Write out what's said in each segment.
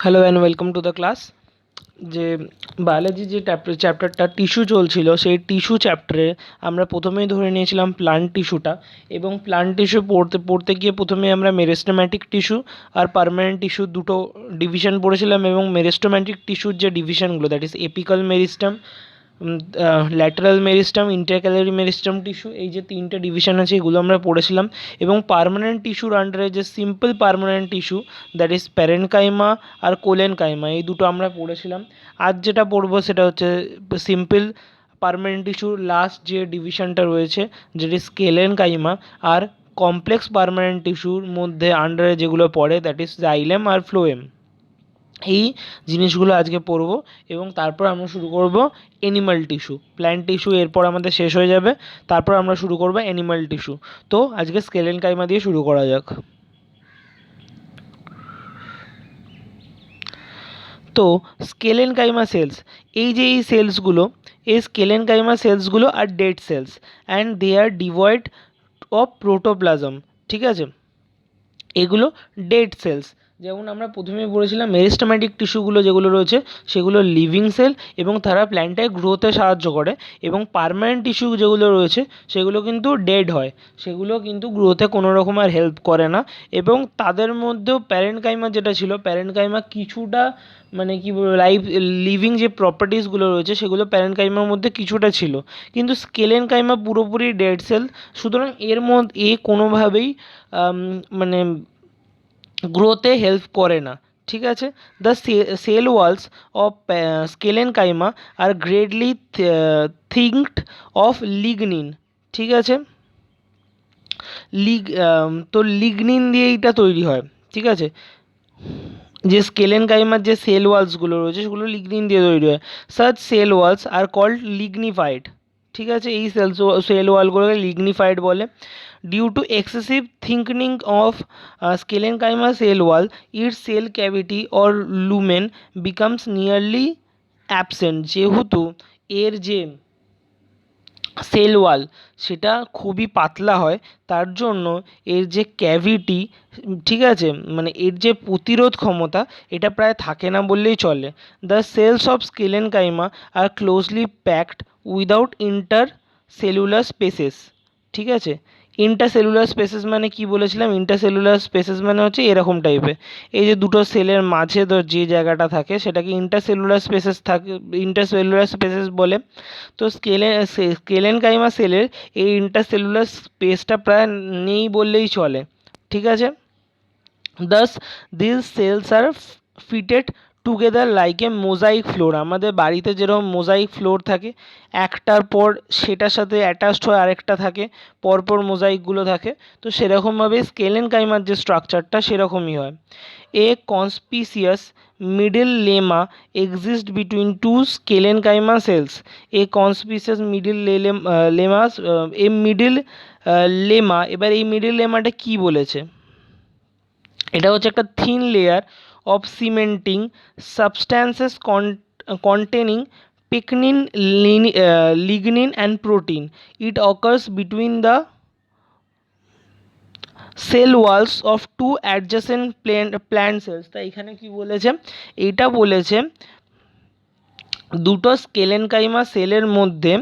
Hello and welcome to the class. যে biology যে চ্যাপ্টারটা টিস্যু চলছিল, সেই টিস্যু চ্যাপ্টারে আমরা প্রথমেই ধরে নিয়েছিলাম প্লান্ট টিস্যুটা, এবং প্লান্ট টিস্যু পড়তে পড়তে গিয়ে প্রথমে আমরা মেরিস্টেমেটিক টিস্যু আর পার্মানেন্ট টিস্যু দুটো ডিভিশন পড়েছিলাম, এবং মেরিস্টেমেটিক টিস্যুর যে ডিভিশনগুলো, that is apical meristem, lateral meristem, intercalary meristem tissue, এই যে তিনটে ডিভিশন আছে এগুলো আমরা পড়েছিলাম। এবং পার্মানেন্ট টিস্যুর আন্ডারে যে simple permanent tissue, that is parenchyma আর কোলেনকাইমা, এই দুটো আমরা পড়েছিলাম। আজ যেটা পড়বো সেটা হচ্ছে সিম্পল পার্মানেন্ট টিস্যুর লাস্ট যে ডিভিশনটা রয়েছে, যেটি স্কেলেনকাইমা, আর কমপ্লেক্স পার্মানেন্ট টিস্যুর মধ্যে আন্ডারে যেগুলো পড়ে, দ্যাট ইজ জাইলেম আর ফ্লোয়েম। এই জিনিসগুলো আজকে পড়ব, এবং তারপর আমরা শুরু করব অ্যানিমাল টিস্যু। প্ল্যান্ট টিস্যু এরপর আমাদের শেষ হয়ে যাবে, তারপর আমরা শুরু করব অ্যানিমাল টিস্যু। তো আজকে স্কেলেনকাইমা দিয়ে শুরু করা যাক। তো স্কেলেনকাইমা সেলস, এই যে এই সেলসগুলো, এই স্কেলেনকাইমা সেলসগুলো আর dead cells, and they are devoid of protoplasm. ঠিক আছে, এগুলো ডেড সেলস। যেমন আমরা প্রথমে বলেছিলাম মেরিস্টেমেটিক টিস্যুগুলো যেগুলো রয়েছে সেগুলো লিভিং সেল, এবং তারা প্ল্যান্টের গ্রোথে সাহায্য করে। এবং পার্মানেন্ট টিস্যু যেগুলো রয়েছে সেগুলো কিন্তু ডেড হয়, সেগুলো কিন্তু গ্রোথে কোনো রকম আর হেল্প করে না। এবং তাদের মধ্যেও প্যারেনকাইমা যেটা ছিল, প্যারেনকাইমা কিছুটা মানে কি বলবো, লিভিং যে প্রপার্টিসগুলো রয়েছে সেগুলো প্যারেনকাইমার মধ্যে কিছুটা ছিল, কিন্তু স্কেলেনকাইমা পুরোপুরি ডেড সেল। সুতরাং এর মধ্যে কোনোভাবেই মানে গ্রোথে হেল্প করে না। ঠিক আছে, the cell walls of sclerenchyma are greatly thickened of lignin. ঠিক আছে, তো লিগনিন দিয়ে এইটা তৈরি হয়। ঠিক আছে, যে স্কেলেনকাইমার যে সেল ওয়ালসগুলো রয়েছে সেগুলো লিগনিন দিয়ে তৈরি হয়। Such cell walls are called lignified. ঠিক আছে, এই সেল ওয়ালগুলোকে লিগনিফাইড বলে। Due to excessive thickening of sclerenchyma cell wall, its cell cavity or lumen becomes nearly absent. যেহেতু এর যে সেল ওয়াল সেটা খুবই পাতলা হয়, তার জন্য এর যে ক্যাভিটি, ঠিক আছে, মানে এর যে প্রতিরোধ ক্ষমতা, এটা প্রায় থাকে না বললেই চলে। The cells of sclerenchyma are closely packed without intercellular spaces. ঠিক আছে, ইন্টারসেলুলার স্পেসেস মানে কি বলেছিলাম, ইন্টারসেলুলার স্পেসেস মানে হচ্ছে এরকম টাইপের, এই যে দুটো সেলের মাঝে যে জায়গাটা থাকে সেটাকে ইন্টারসেলুলার স্পেসেস থাকে, ইন্টারসেলুলার স্পেসেস বলে। তো স্কেলেনকাইমা সেলের এই ইন্টারসেলুলার স্পেসটা প্রায় নেই বললেই চলে। ঠিক আছে, thus this cells are fitted together like a mosaic floor. আমাদের বাড়িতে যেরকম মোজাইক ফ্লোর থাকে, একটার পর সেটার সাথে অ্যাটাচড হয়ে আরেকটা থাকে, পরপর মোজাইকগুলো থাকে, তো সেরকমভাবে স্কেলেনকাইমার যে স্ট্রাকচারটা সেরকমই হয়। A conspicuous middle lamella exist between two sclerenchyma cells. A conspicuous middle lamellas, a middle lamella, এবার এই মিডল লেমাটা কি বলেছে, এটা হচ্ছে একটা thin layer of cementing substances containing pectin, lignin and protein. It occurs between the cell walls of two adjacent plant cells. তা এখানে কি বলেছে, এইটা বলেছে দুটো স্কেলেনকাইমা সেলের মধ্যে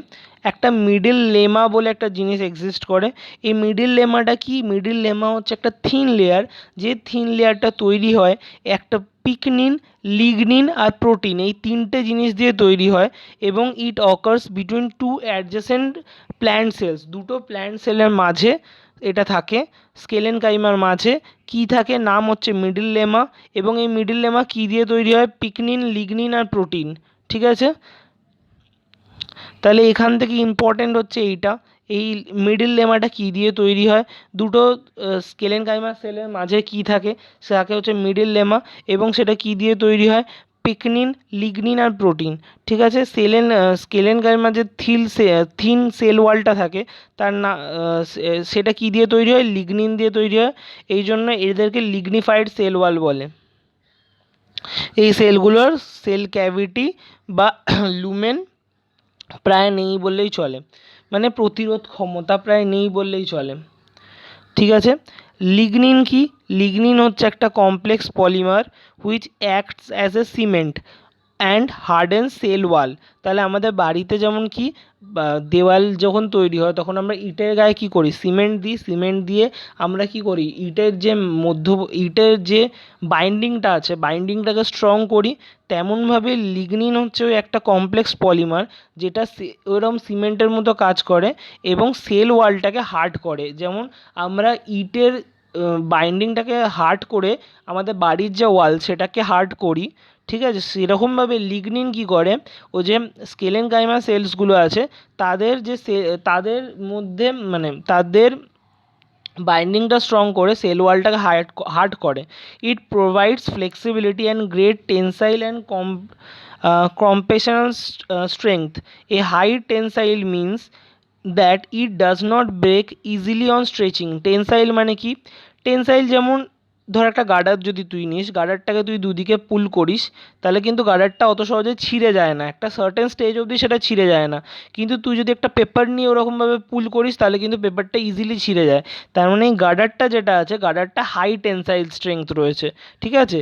একটা মিডল লেমা বলে একটা জিনিস এক্সিস্ট করে। এই মিডল লেমাটা কি, মিডল লেমা হচ্ছে একটা থিন লেয়ার, যে থিন লেয়ারটা তৈরি হয় একটা পিকনিন, লিগনিন আর প্রোটিন, এই তিনটে জিনিস দিয়ে তৈরি হয়। এবং it occurs between two adjacent plant cells, দুটো প্ল্যান্ট সেলের মাঝে এটা থাকে। স্কেলেনকাইমার মাঝে কি থাকে, নাম হচ্ছে মিডল লেমা, এবং এই মিডল লেমা কি দিয়ে তৈরি হয়, পিকনিন, লিগনিন আর প্রোটিন। ঠিক আছে, তাহলে এখান থেকে ইম্পর্টেন্ট হচ্ছে এইটা, এই মিডল লেমাটা কী দিয়ে তৈরি হয়, দুটো স্কেলেনকাইমা সেলের মাঝে কি থাকে, সেটাকে হচ্ছে মিডল লেমা, এবং সেটা কি দিয়ে তৈরি হয়, পিকনিন, লিগনিন আর প্রোটিন। ঠিক আছে, স্কেলেনকাইমার যে থিন সেল ওয়ালটা থাকে তার না, সেটা কি দিয়ে তৈরি হয়, লিগনিন দিয়ে তৈরি হয়, এই জন্য এদেরকে লিগনিফাইড সেল ওয়াল বলে। এই সেলগুলোর সেল ক্যাভিটি বা লুমেন প্রায় নেই বললেই চলে, মানে প্রতিরোধ ক্ষমতা প্রায় নেই বললেই চলে। ঠিক আছে, লিগনিন কি? লিগনিন হচ্ছে একটা complex polymer which acts as a cement and harden cell wall. তাহলে আমাদের বাড়িতে যেমন কি দেওয়াল যখন তৈরি হয় তখন আমরা ইটের গায়ে কী করি? সিমেন্ট দিই। সিমেন্ট দিয়ে আমরা কী করি? ইটের যে বাইন্ডিংটা আছে বাইন্ডিংটাকে স্ট্রং করি। তেমনভাবে লিগনিন হচ্ছে ওই একটা কমপ্লেক্স পলিমার যেটা ওইরকম সিমেন্টের মতো কাজ করে এবং সেল ওয়ালটাকে হার্ড করে। যেমন আমরা ইটের বাইন্ডিংটাকে হার্ড করে আমাদের বাড়ির যে ওয়াল সেটাকে হার্ড করি, ঠিক আছে? সেরকমভাবে লিগনিন কী করে? ও যে স্কেলেনকাইমা সেলসগুলো আছে তাদের মধ্যে মানে তাদের বাইন্ডিংটা স্ট্রং করে সেল ওয়ালটাকে হার্ড করে। It provides flexibility and great tensile and compressional strength. A high tensile means that it does not break easily on stretching. Tensile মানে কি? টেনসাইল যেমন ধর একটা গার্ডার যদি তুই নিস, গার্ডারটাকে তুই দুদিকে পুল করিস তাহলে কিন্তু গার্ডারটা অত সহজে ছিঁড়ে যায় না, একটা সার্টেন স্টেজ অবধি সেটা ছিঁড়ে যায় না। কিন্তু তুই যদি একটা পেপার নিয়ে ওরকমভাবে পুল করিস তাহলে কিন্তু পেপারটা ইজিলি ছিঁড়ে যায়। তার মানে এই গার্ডারটা যেটা আছে গার্ডারটা হাই টেনসাইল স্ট্রেংথ রয়েছে, ঠিক আছে?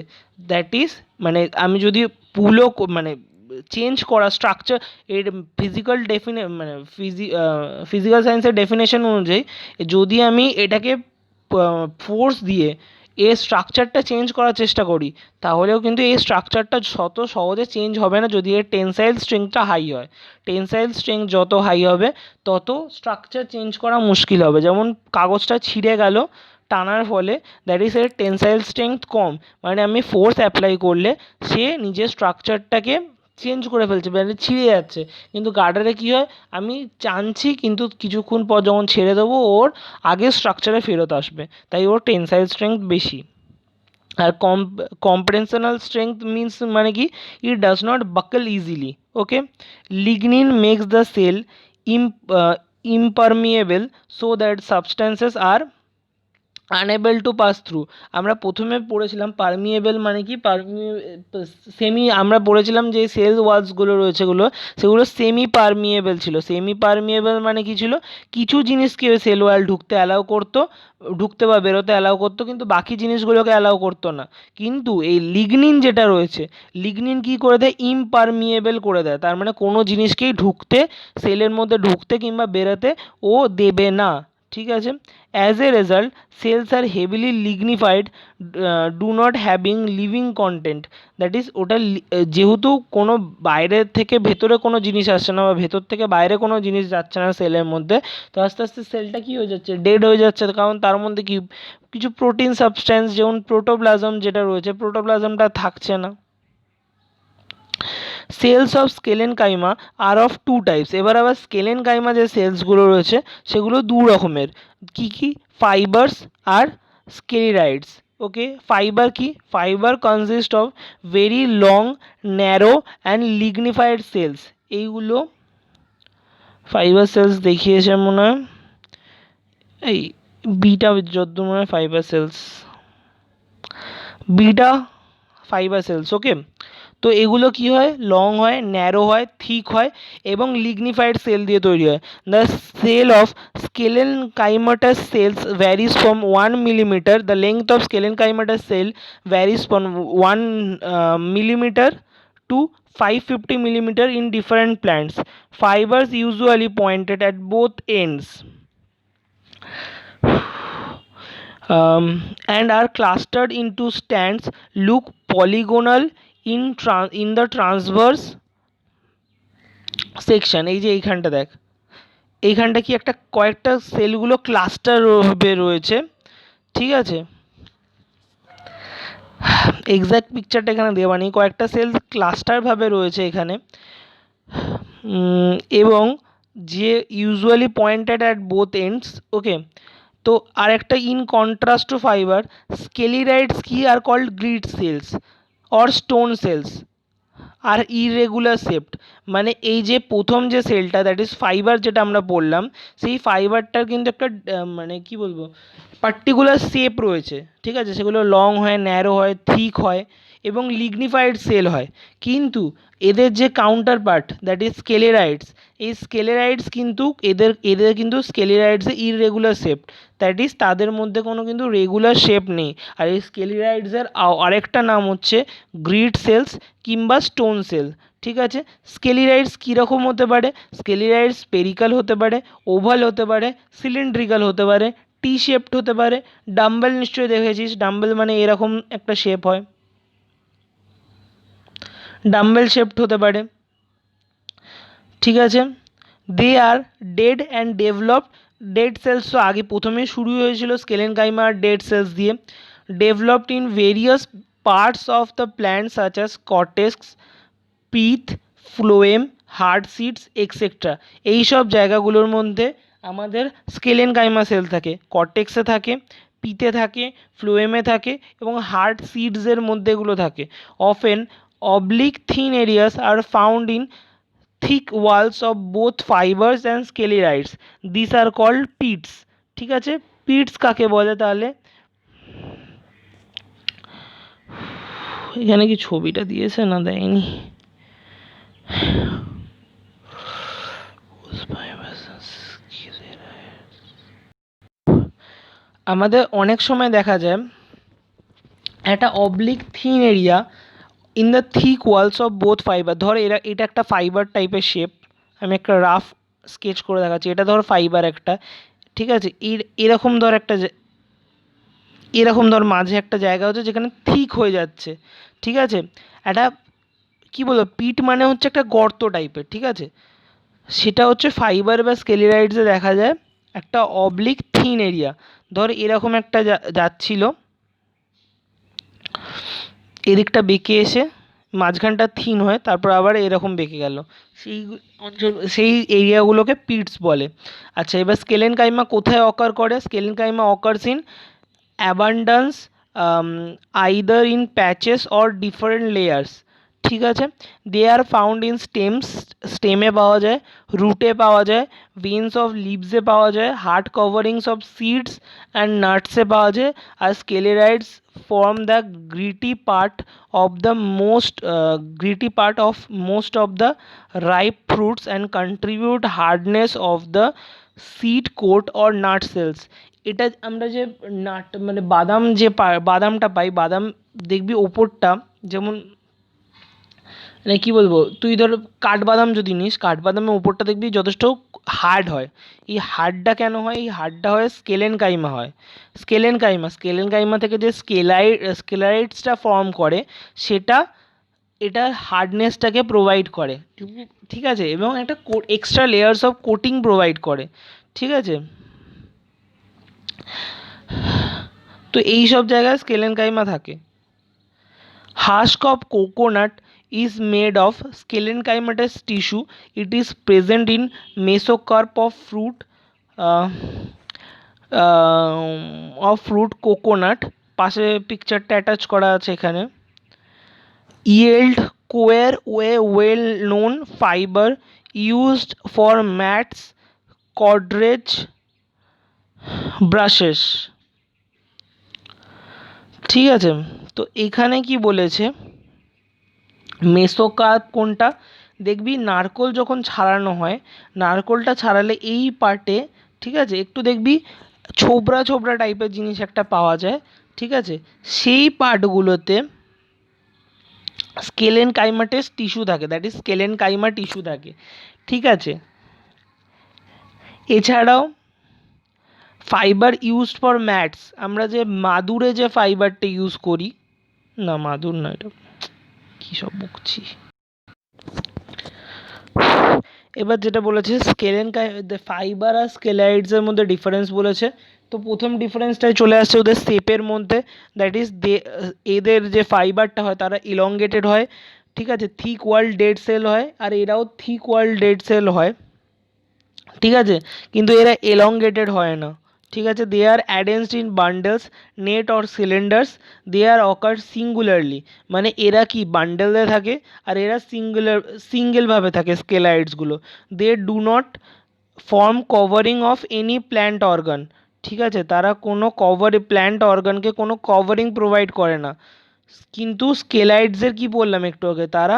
দ্যাট ইজ মানে আমি যদি পুলও মানে চেঞ্জ করা স্ট্রাকচার এর ফিজিক্যাল সায়েন্সের ডেফিনেশন অনুযায়ী যদি আমি এটাকে ফোর্স দিয়ে এর স্ট্রাকচারটা চেঞ্জ করার চেষ্টা করি তাহলেও কিন্তু এই স্ট্রাকচারটা শত সহজে চেঞ্জ হবে না যদি এর টেনসাইল স্ট্রেংথটা হাই হয়। টেনসাইল স্ট্রেংথ যত হাই হবে তত স্ট্রাকচার চেঞ্জ করা মুশকিল হবে। যেমন কাগজটা ছিঁড়ে গেল টানার ফলে, দ্যাট ইজ এর টেনসাইল স্ট্রেংথ কম, মানে আমি ফোর্স অ্যাপ্লাই করলে সে নিজের স্ট্রাকচারটাকে চেঞ্জ করে ফেলছে, মানে ছিঁড়ে যাচ্ছে। কিন্তু গার্ডারে কী হয়? আমি টানছি কিন্তু কিছুক্ষণ পর যখন ছেড়ে দেবো ওর আগের স্ট্রাকচারে ফেরত আসবে, তাই ওর টেনসাইল স্ট্রেংথ বেশি। আর কম্প্রেনশনাল স্ট্রেংথ মিনস মানে কি? It does not buckle easily. Okay, lignin makes the cell impermeable so that substances are unable to pass through. আমরা প্রথমে পড়েছিলাম পারমিয়েবল মানে কি? আমরা পড়েছিলাম যে সেল ওয়ালসগুলো রয়েছে সেগুলো সেমি পারমিয়েবল ছিল। সেমি পারমিয়েবল মানে কি ছিল? কিছু জিনিসকে সেল ওয়াল ঢুকতে বা বেরোতে অ্যালাউ করতো কিন্তু বাকি জিনিসগুলোকে অ্যালাউ করতো না। কিন্তু এই লিগনিন যেটা রয়েছে, লিগনিন কী করে দেয়? ইমপারমিয়েবল করে দেয়। তার মানে কোনো জিনিসকেই সেলের মধ্যে ঢুকতে কিংবা বেরোতে ও দেবে না, ঠিক আছে? As a result cells are heavily lignified, do not having living content. That is ওটা যেহেতু কোনো বাইরের থেকে ভেতরে কোনো জিনিস আসছে না বা ভেতর থেকে বাইরে কোনো জিনিস যাচ্ছে না সেলের মধ্যে, তো আস্তে আস্তে সেলটা কী হয়ে যাচ্ছে? ডেড হয়ে যাচ্ছে। কারণ তার মধ্যে কি কিছু প্রোটিন সাবস্ট্যান্স যেমন প্রোটোপ্লাজম যেটা রয়েছে প্রোটোপ্লাজমটা থাকছে না। Cells of sclerenchyma are of two types. এবার আবার স্কেলেনকাইমা যে সেলসগুলো রয়েছে সেগুলো দু রকমের। কী কী? ফাইবার্স আর স্কেলিরাইডস। ওকে, ফাইবার কি? Fibre consist of very long, narrow and lignified cells. এইগুলো ফাইবার সেলস দেখিয়েছে মনে হয় এই বিটা, যদ্দূর মনে হয় ফাইবার সেলস, বিটা ফাইবার সেলস। ওকে, তো এগুলো কি হয়? লং হয়, ন্যারো হয়, থিক হয় এবং লিগনিফাইড সেল দিয়ে তৈরি হয়। The cell of sclerenchymatous cells varies from 1 millimeter. The length of sclerenchymatous cell varies from 1 millimeter to 550 millimeter in different plants. Fibers usually pointed at both ends and are clustered into stands, look polygonal in the transverse section. এই যে এইখানটা দেখ, এইখানটা কি একটা কয়েকটা সেলগুলো cluster ভাবে রয়েছে, ঠিক আছে? এক্স্যাক্ট পিকচারটা এখানে দেওয়া নেই, কয়েকটা সেল ক্লাস্টার ভাবে রয়েছে এখানে এবং যে usually pointed at both ends. Okay, তো আর একটা in contrast to fibre sclereids কি are called grit cells or stone cells are irregular shaped. মানে এই যে প্রথম যে সেলটা দ্যাট ইজ ফাইবার যেটা আমরা বললাম সেই ফাইবারটার কিন্তু একটা মানে কি বলবো পার্টিকুলার শেপ রয়েছে, ঠিক আছে, সেগুলো লং হয়, ন্যারো হয়, থিক হয় এবং লিগনিফাইড সেল হয়। কিন্তু এদের যে কাউন্টার পার্ট দ্যাট ইজ স্কেলেরাইডস, এই স্কেলেরাইডস কিন্তু এদের কিন্তু স্কেলেরাইডসে ইররেগুলার শেপ, দ্যাট ইজ তাদের মধ্যে কোনো কিন্তু রেগুলার শেপ নেই। আর এই স্কেলেরাইডসের আরেকটা নাম হচ্ছে গ্রিড সেলস কিংবা স্টোন সেল। ঠিক আছে, স্কেলিরাইডস কীরকম হতে পারে? স্কেলিরাইডস স্পেরিক্যাল হতে পারে, ওভাল হতে পারে, সিলিন্ড্রিক্যাল হতে পারে, টি শেপড হতে পারে। ডাম্বেল নিশ্চয়ই দেখেছিস, ডাম্বেল মানে এরকম একটা শেপ হয়, ডাম্বেল শেপড হতে পারে। ঠিক আছে, they are dead and developed dead cells. তো আগে প্রথমে শুরু হয়েছিল স্কেলেনকাইমা আর ডেড সেলস দিয়ে। Developed in various parts of the plant such as cortex, pith, phloem, hard seeds etcetera. এইসব জায়গাগুলোর মধ্যে আমাদের স্কেলেনকাইমা সেল থাকে, কর্টেক্সে থাকে, পিতে থাকে, ফ্লোয়েমে থাকে এবং হার্ড সিডসের মধ্যে এগুলো থাকে। Often oblique thin areas are found in thick walls of both fibers and sclerites. These are called pits. ঠিক আছে, পিটস কাকে বলে তাহলে? এখানে কি ছবিটা দিয়েছে না দেয়নি? আমাদের অনেক সময় দেখা যায় একটা oblique thin area in the thick walls of both fibre. ধর এটা একটা ফাইবার টাইপের শেপ, আমি একটা রাফ স্কেচ করে দেখাচ্ছি। এটা ধর ফাইবার একটা, ঠিক আছে, এরকম ধর একটা এরকম ধর মাঝে একটা জায়গা হচ্ছে যেখানে থিক হয়ে যাচ্ছে। ঠিক আছে, একটা কী বলবো, পিট মানে হচ্ছে একটা গর্ত টাইপের। ঠিক আছে, সেটা হচ্ছে ফাইবার বা স্কেলিরাইডসে দেখা যায় একটা অবলিক থিন এরিয়া। ধর এরকম একটা যাচ্ছিল, এদিকটা বেঁকে এসে মাঝখানটা থিন হয়, তারপর আবার এরকম বেঁকে গেল, সেই অঞ্চল, সেই এরিয়াগুলোকে পিটস বলে। আচ্ছা, এবার স্কেলেনকাইমা কোথায় অকার করে? Sclerenchyma occurs in abundance, either in patches or different layers. ঠিক আছে, দে আর ফাউন্ড ইন স্টেমে পাওয়া যায়, রুটে পাওয়া যায়, ভেন্স অফ লিভসে পাওয়া যায়, হার্ড কভারিংস অফ সিডস অ্যান্ড নাটসে পাওয়া যায়। আর স্কেলেরাইডস form the gritty part of most of the ripe fruits and contribute hardness of the seed coat or nut cells. এটা আমরা যে নাট মানে বাদাম যে বাদামটা পাই, বাদাম দেখবি ওপরটা যেমন, মানে কী বলবো, তুই ধর কাঠবাদাম যদি নিস, কাঠবাদামের ওপরটা দেখবি যথেষ্ট হার্ড হয়। এই হার্ডটা কেন হয়? এই হার্ডটা হয় স্কেলেনকাইমা হয়। স্কেলেনকাইমা থেকে যে স্কেলারাইডসটা ফর্ম করে সেটা এটার হার্ডনেসটাকে প্রোভাইড করে। ঠিক আছে, এবং একটা extra layers of coating provide করে। ঠিক আছে, তো এই সব জায়গায় স্কেলেনকাইমা থাকে। Husk of coconut is made of scalenchymatous tissue. It is present in mesocarp of fruit coconut. পাশে পিকচারটা অ্যাটাচ করা আছে এখানে। Yield coir a well known fiber used for mats, cordage, brushes. ঠিক আছে, তো এখানে কি বলেছে, মেসোকার্প কোনটা? দেখবি নারকোল যখন ছাড়ানো হয়, নারকোলটা ছাড়ালে এই পার্টে, ঠিক আছে, একটু দেখবি ছোবড়া ছোবড়া টাইপের জিনিস একটা পাওয়া যায়। ঠিক আছে, সেই পার্টগুলোতে স্কেলেনকাইমাটাস টিস্যু থাকে, দ্যাট ইজ স্কেলেনকাইমা টিস্যু থাকে। ঠিক আছে, এছাড়াও ফাইবার ইউজড ফর ম্যাটস, আমরা যে মাদুরে যে ফাইবারটা ইউজ করি, না মাদুর না, এটা কী সব বকছি। এবার যেটা বলেছে ফাইবার আর স্কেলারাইডসের মধ্যে ডিফারেন্স বলেছে। তো প্রথম ডিফারেন্সটাই চলে আসছে ওদের শেপের মধ্যে, দ্যাট ইজ এদের যে ফাইবারটা হয় তারা ইলংগেটেড হয়। ঠিক আছে, থিক ওয়াল্ড ডেড সেল হয়, আর এরাও থিক ওয়াল্ড ডেড সেল হয়। ঠিক আছে, কিন্তু এরা এলংগেটেড হয় না। ঠিক আছে, they are arranged in bundles, net or cylinders, they are occur singularly, মানে এরা কি বান্ডেলে থাকে আর এরা সিঙ্গেলভাবে থাকে স্কেলাইডসগুলো। They do not form covering of any plant organ. ঠিক আছে, তারা কোনো প্ল্যান্ট অর্গানকে কোনো কভারিং প্রোভাইড করে না। কিন্তু স্কেলাইডসের কি বললাম একটু আগে, তারা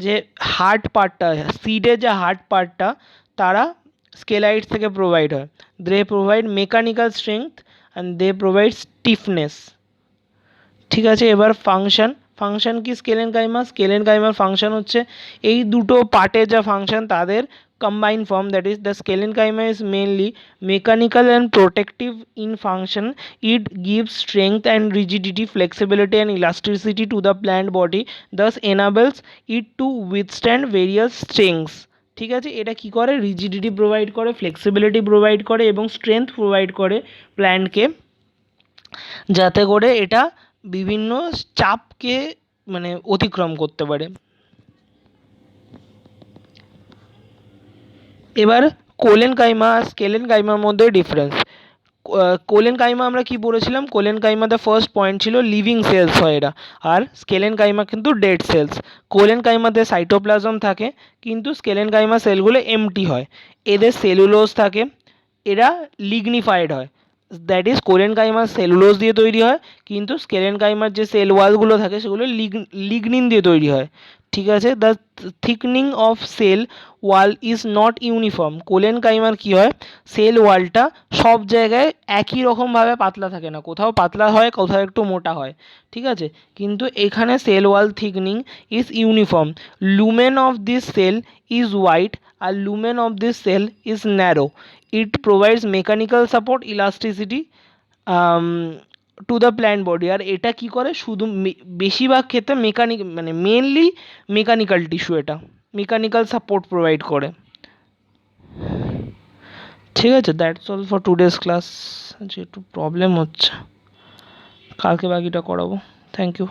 যে হার্ড পার্টটা, সিডের যে হার্ড পার্টটা, তারা স্কেলাইডস থেকে প্রোভাইড হয়। They provide mechanical strength and they provide stiffness. ঠিক আছে, এবার ফাংশন কি স্কেলেনকাইমার ফাংশন হচ্ছে এই দুটো পার্টের যা ফাংশন তাদের combined form, that is the scalenchyma is mainly mechanical and protective in function. It gives strength and rigidity, flexibility and elasticity to the plant body, thus enables it to withstand various strains. ঠিক আছে, এটা কি করে, rigidity provide করে, flexibility provide করে এবং strength provide করে প্ল্যান্টকে, যাতে করে এটা বিভিন্ন চাপকে মানে অতিক্রম করতে পারে। এবার কোলেনকাইমা আর স্কেলেনকাইমার মধ্যে ডিফারেন্স। কোলেনকাইমা আমরা কি বলেছিলাম, কোলেনকাইমাতে ফার্স্ট পয়েন্ট ছিল লিভিং সেলস হয় এরা, আর স্কেলেনকাইমা কিন্তু ডেড সেলস। কোলেনকাইমাতে সাইটোপ্লাজম থাকে কিন্তু স্কেলেনকাইমা সেলগুলো এমটি হয়। এদের সেলুলোজ থাকে, এরা লিগনিফাইড হয়, দ্যাট ইজ কোলেনকাইমার সেলুলোজ দিয়ে তৈরি হয় কিন্তু স্কেলেনকাইমার যে সেল ওয়ালগুলো থাকে সেগুলো লিগনিন দিয়ে তৈরি হয়। ঠিক আছে, the thickening of cell wall is not uniform. কোলেনকাইমার কী হয়, সেল ওয়ালটা সব জায়গায় একই রকমভাবে পাতলা থাকে না, কোথাও পাতলা হয় কোথাও একটু মোটা হয়। ঠিক আছে, কিন্তু এখানে cell wall thickening is uniform. Lumen of this cell is white are lumen of this cell is narrow. It provides mechanical support, elasticity to the plant body. আর এটা কি করে, শুধু বেশিরভাগ ক্ষেত্রে মানে মেনলি মেকানিক্যাল টিস্যু, এটা মেকানিক্যাল সাপোর্ট প্রোভাইড করে। ঠিক আছে, that's all for today's class. যে একটু প্রবলেম হচ্ছে, কালকে বাকিটা করাবো। Thank you.